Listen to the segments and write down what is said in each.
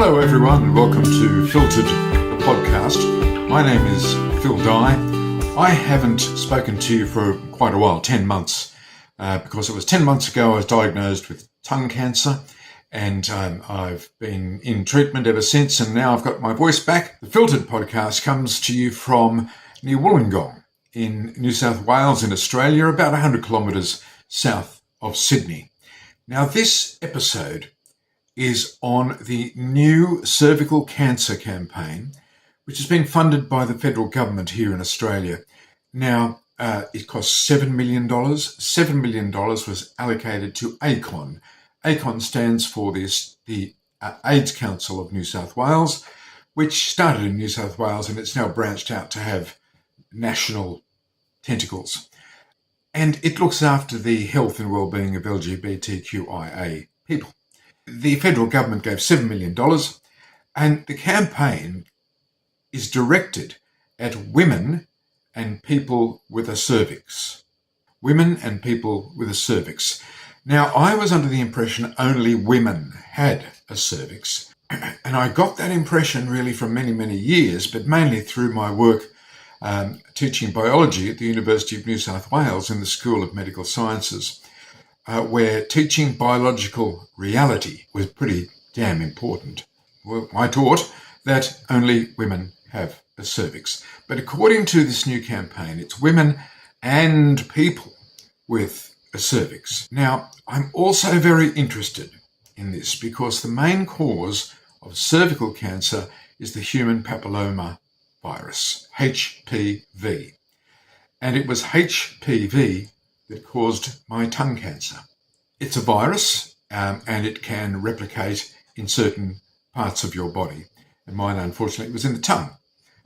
Hello everyone and welcome to Filtered, the podcast. My name is Phil Dye. I haven't spoken to you for quite a while, 10 months, because it was 10 months ago I was diagnosed with tongue cancer, and I've been in treatment ever since, and now I've got my voice back. The Filtered podcast comes to you from near Wollongong in New South Wales in Australia, about 100 kilometres south of Sydney. Now this episode is on the new cervical cancer campaign, which has been funded by the federal government here in Australia. Now, it cost $7 million. $7 million was allocated to ACON. ACON stands for the AIDS Council of New South Wales, which started in New South Wales and it's now branched out to have national tentacles. And it looks after the health and well-being of LGBTQIA people. The federal government gave $7 million, and the campaign is directed at women and people with a cervix. Women and people with a cervix. Now, I was under the impression only women had a cervix, and I got that impression really for many, many years, but mainly through my work teaching biology at the University of New South Wales in the School of Medical Sciences, where teaching biological reality was pretty damn important. Well, I taught that only women have a cervix. But according to this new campaign, it's women and people with a cervix. Now, I'm also very interested in this because the main cause of cervical cancer is the human papilloma virus, HPV. And it was HPV that caused my tongue cancer. It's a virus, and it can replicate in certain parts of your body. And mine, unfortunately, was in the tongue.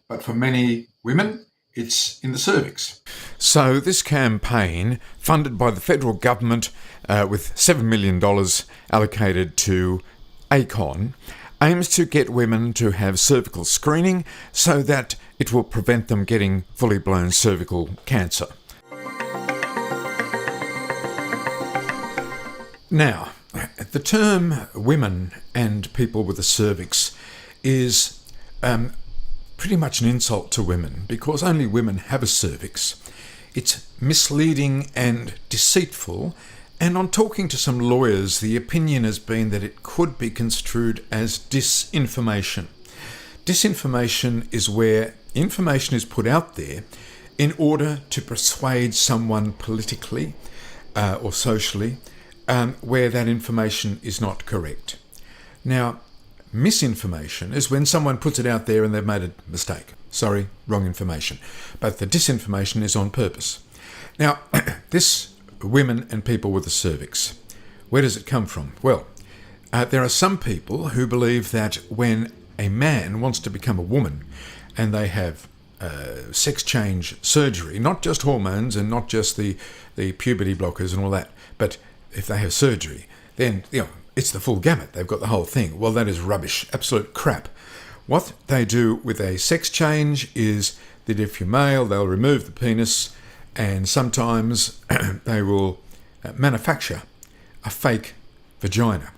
But for many women, it's in the cervix. So this campaign, funded by the federal government with $7 million allocated to ACON, aims to get women to have cervical screening so that it will prevent them getting fully blown cervical cancer. Now, the term women and people with a cervix is pretty much an insult to women because only women have a cervix. It's misleading and deceitful, and on talking to some lawyers, the opinion has been that it could be construed as disinformation. Disinformation is where information is put out there in order to persuade someone politically or socially where that information is not correct. Now, misinformation is when someone puts it out there and they've made a mistake. Sorry, wrong information. But the disinformation is on purpose. Now, this women and people with a cervix, where does it come from? Well, there are some people who believe that when a man wants to become a woman and they have sex change surgery, not just hormones and not just the puberty blockers and all that, but if they have surgery, then it's the full gamut. They've got the whole thing. Well, that is rubbish, absolute crap. What they do with a sex change is that if you're male, they'll remove the penis, and sometimes they will manufacture a fake vagina.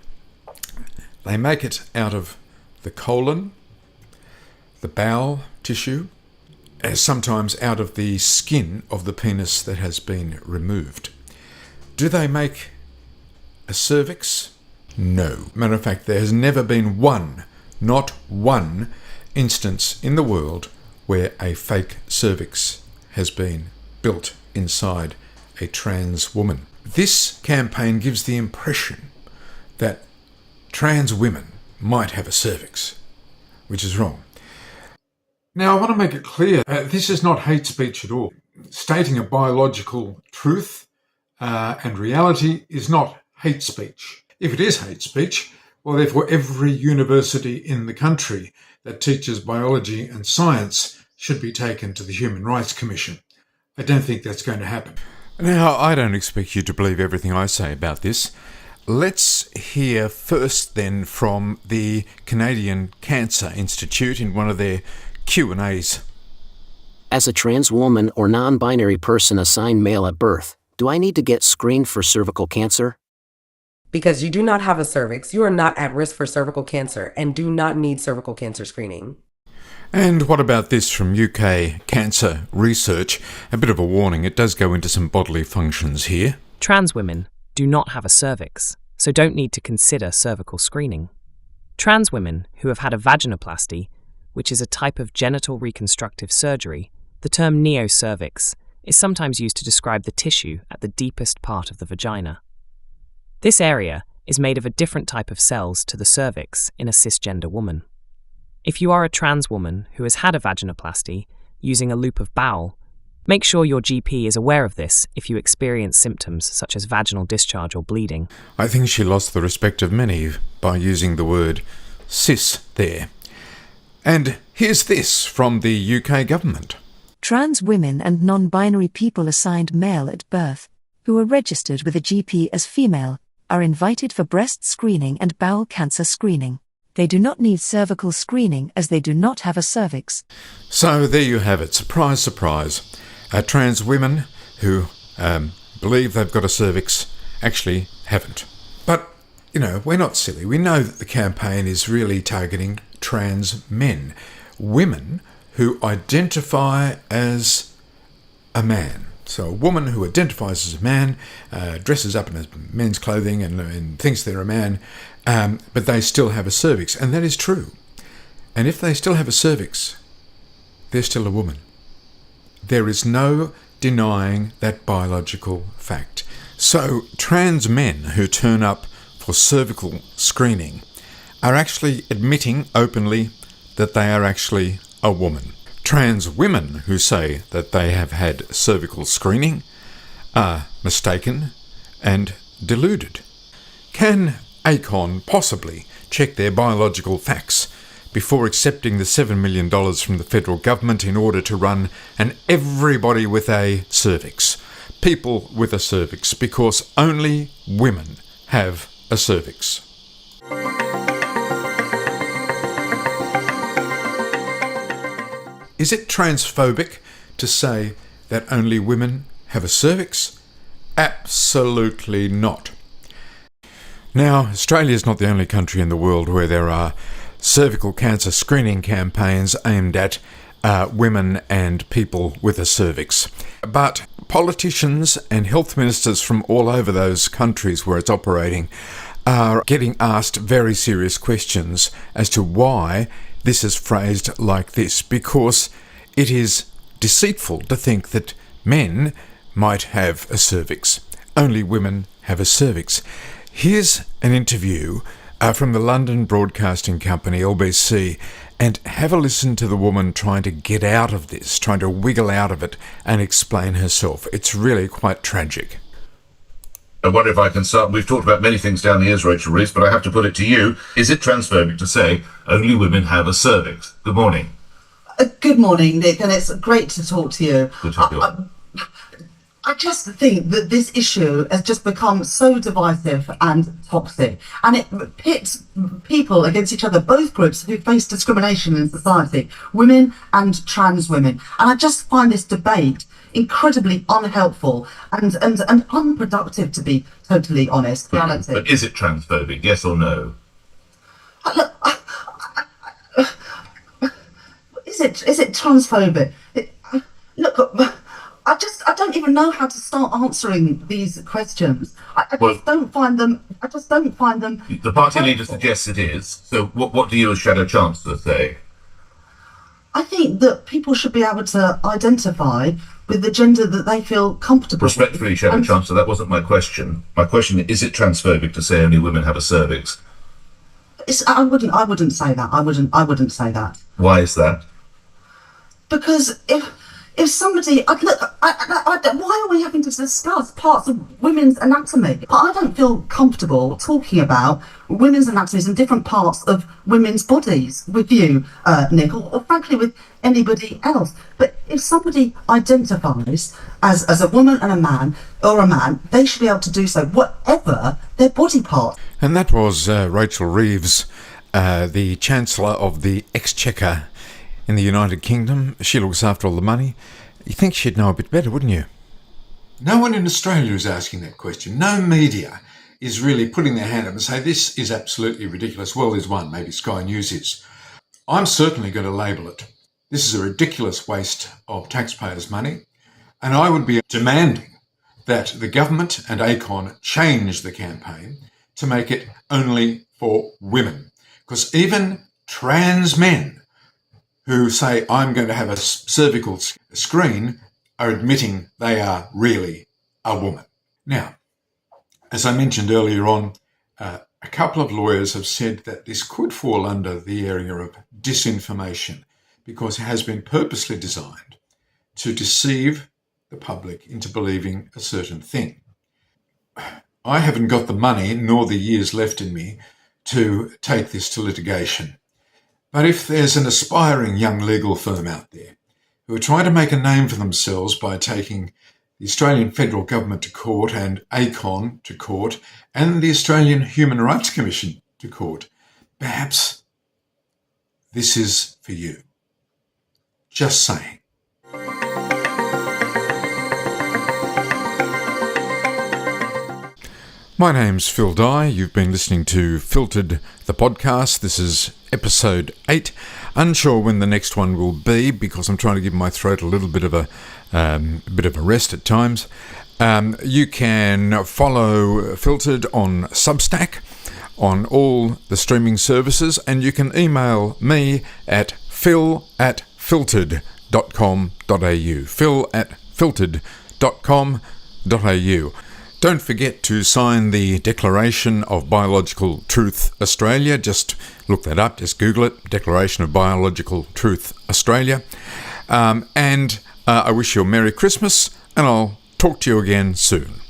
They make it out of the colon, the bowel tissue, and sometimes out of the skin of the penis that has been removed. Do they make a cervix? No. Matter of fact, there has never been not one instance in the world where a fake cervix has been built inside a trans woman. This campaign gives the impression that trans women might have a cervix, which is wrong. Now, I want to make it clear, this is not hate speech at all. Stating a biological truth and reality is not hate speech. If it is hate speech, well, therefore every university in the country that teaches biology and science should be taken to the Human Rights Commission. I don't think that's going to happen. Now, I don't expect you to believe everything I say about this. Let's hear first then from the Canadian Cancer Institute in one of their Q&As. As a trans woman or non-binary person assigned male at birth, do I need to get screened for cervical cancer? because you do not have a cervix, you are not at risk for cervical cancer and do not need cervical cancer screening. And what about this from UK Cancer Research? A bit of a warning, it does go into some bodily functions here. Trans women do not have a cervix, so don't need to consider cervical screening. Trans women who have had a vaginoplasty, which is a type of genital reconstructive surgery, the term neocervix, is sometimes used to describe the tissue at the deepest part of the vagina. This area is made of a different type of cells to the cervix in a cisgender woman. If you are a trans woman who has had a vaginoplasty using a loop of bowel, make sure your GP is aware of this if you experience symptoms such as vaginal discharge or bleeding. I think she lost the respect of many by using the word cis there. And here's this from the UK government. Trans women and non-binary people assigned male at birth, who are registered with a GP as female, are invited for breast screening and bowel cancer screening. They do not need cervical screening as they do not have a cervix. So there you have it. Surprise, surprise. Trans women who believe they've got a cervix actually haven't. But, we're not silly. We know that the campaign is really targeting trans men, women who identify as a man. So a woman who identifies as a man, dresses up in men's clothing and thinks they're a man, but they still have a cervix. And that is true. And if they still have a cervix, they're still a woman. There is no denying that biological fact. So trans men who turn up for cervical screening are actually admitting openly that they are actually a woman. Trans women who say that they have had cervical screening are mistaken and deluded. Can ACON possibly check their biological facts before accepting the $7 million from the federal government in order to run an everybody with a cervix, people with a cervix, because only women have a cervix? Is it transphobic to say that only women have a cervix? Absolutely not. Now, Australia is not the only country in the world where there are cervical cancer screening campaigns aimed at women and people with a cervix. But politicians and health ministers from all over those countries where it's operating are getting asked very serious questions as to why this is phrased like this, because it is deceitful to think that men might have a cervix. Only women have a cervix. Here's an interview from the London Broadcasting Company, LBC, and have a listen to the woman trying to get out of this, trying to wiggle out of it and explain herself. It's really quite tragic. I wonder if I can start. We've talked about many things down the years, Rachel Reeves, but I have to put it to you. Is it transphobic to say only women have a cervix? Good morning. Good morning, Nick, and it's great to talk to you. Good to talk. I just think that this issue has just become so divisive and toxic, and it pits people against each other, both groups who face discrimination in society, women and trans women. And I just find this debate incredibly unhelpful and unproductive, to be totally honest. But is it transphobic, yes or no? Look, is it transphobic? I don't even know how to start answering these questions. I just don't find them. The party leader suggests it is. So what do you as Shadow Chancellor say? I think that people should be able to identify with the gender that they feel comfortable with. Respectfully, Shadow Chancellor, that wasn't my question. My question is it transphobic to say only women have a cervix? I wouldn't say that. I wouldn't say that. Why is that? Because if somebody, why are we having to discuss parts of women's anatomy? I don't feel comfortable talking about women's anatomies and different parts of women's bodies with you, Nick, or frankly with anybody else. But if somebody identifies as a woman and a man, or a man, they should be able to do so, whatever their body part. And that was Rachel Reeves, the Chancellor of the Exchequer in the United Kingdom. She looks after all the money. You'd think she'd know a bit better, wouldn't you? No one in Australia is asking that question. No media is really putting their hand up and say, this is absolutely ridiculous. Well, there's one, maybe Sky News is. I'm certainly going to label it. This is a ridiculous waste of taxpayers' money. And I would be demanding that the government and ACON change the campaign to make it only for women. Because even trans men who say, I'm going to have a cervical screen, are admitting they are really a woman. Now, as I mentioned earlier on, a couple of lawyers have said that this could fall under the area of disinformation because it has been purposely designed to deceive the public into believing a certain thing. I haven't got the money nor the years left in me to take this to litigation. But if there's an aspiring young legal firm out there who are trying to make a name for themselves by taking the Australian Federal Government to court and ACON to court and the Australian Human Rights Commission to court, perhaps this is for you. Just saying. My name's Phil Dye. You've been listening to Filtered, the podcast. This is episode 8. Unsure when the next one will be because I'm trying to give my throat a little bit of a rest at times. You can follow Filtered on Substack, on all the streaming services, and you can email me at phil@filtered.com.au. phil@filtered.com.au. Don't forget to sign the Declaration of Biological Truth Australia. Just look that up, just Google it, Declaration of Biological Truth Australia. And I wish you a Merry Christmas, and I'll talk to you again soon.